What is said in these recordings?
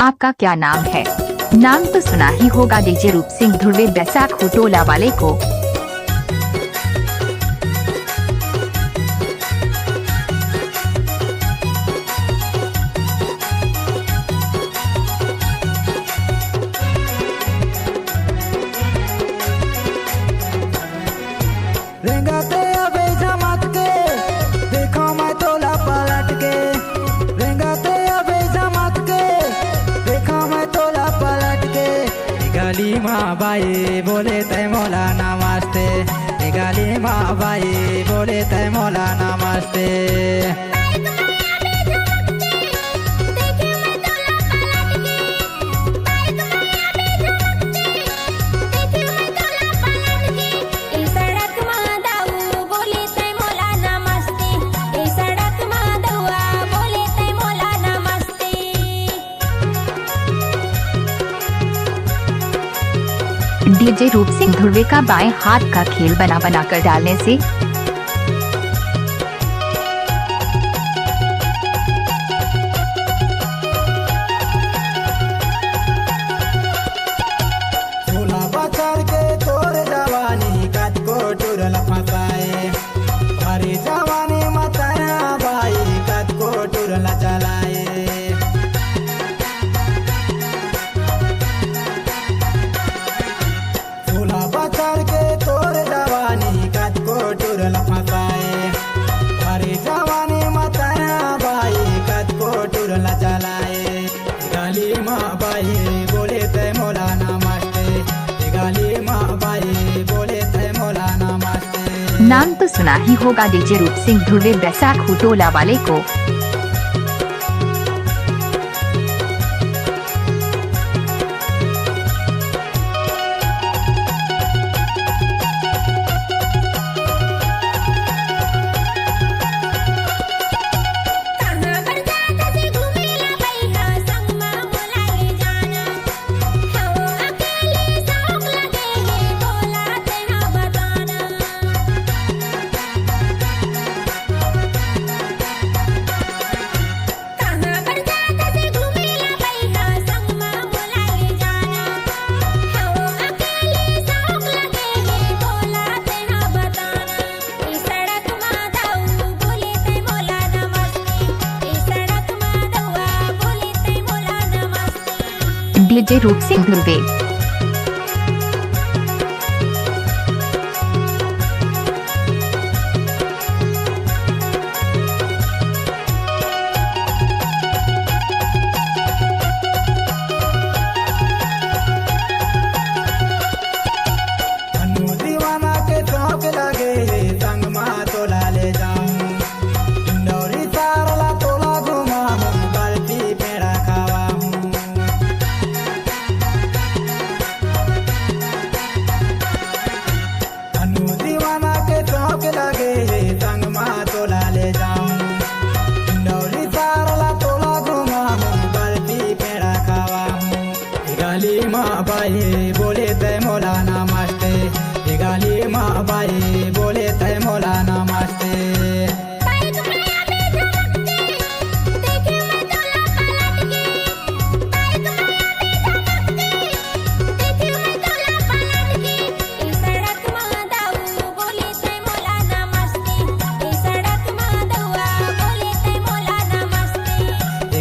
आपका क्या नाम है? नाम तो सुना ही होगा डीजे रूप सिंह धुर्वे बैसाखू टोला वाले को। रेंगाते अबे जमात के देखो मैं तोला पलट के। रेंगाते अबे जमात के देखो मैं तोला पलट के। गली माँ बाई बोले तय मौला नमस्ते। गली माँ बाई बोले तय मौला नमस्ते। डीजे रूप सिंह धुर्वे का बाएं हाथ का खेल बना बना कर डालने से झूला बचार के तोर जवानी कद को टुरल फसाए। हरी जवानी मताया बाई कद को टुरल चलाए। झूला बचार के तोर जवानी कद को टुरल फसाए। हरी जवानी मताया बाई कद को टुरल चलाए। गाली माँ बाई बोले तय मौला नमस्ते। गाली माँ बाई बोले तय मौला नमस्ते। नाम तो सुना ही होगा डीजे रूप सिंह धुर्वे बैसाखू टोला वाले को। डीजे रूप सिंह धुर्वे अनु दीवाना के चौक लगे संग माँ तोला ले जाऊं। इंदौरी सारला तोला घुमाऊं बर्फी पेड़ा खावाऊं। अनु दीवाना के चौक लगे संग माँ तोला ले जाऊं। इंदौरी सारला तोला घुमाऊं बर्फी पेड़ा खावाऊं। गाली माँ बाई बोले तय मौला नमस्ते। गाली माँ बाई बोले तय मौला नमस्ते।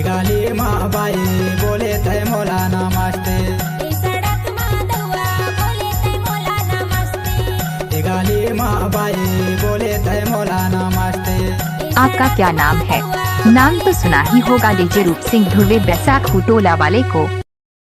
गाली माँ बाई बोले तय मौला नमस्ते। गाली माँ बाई बोले तय मौला नमस्ते। आपका क्या नाम है? नाम तो सुना ही होगा डीजे रूप सिंह धुर्वे बैसाखू टोला वाले को।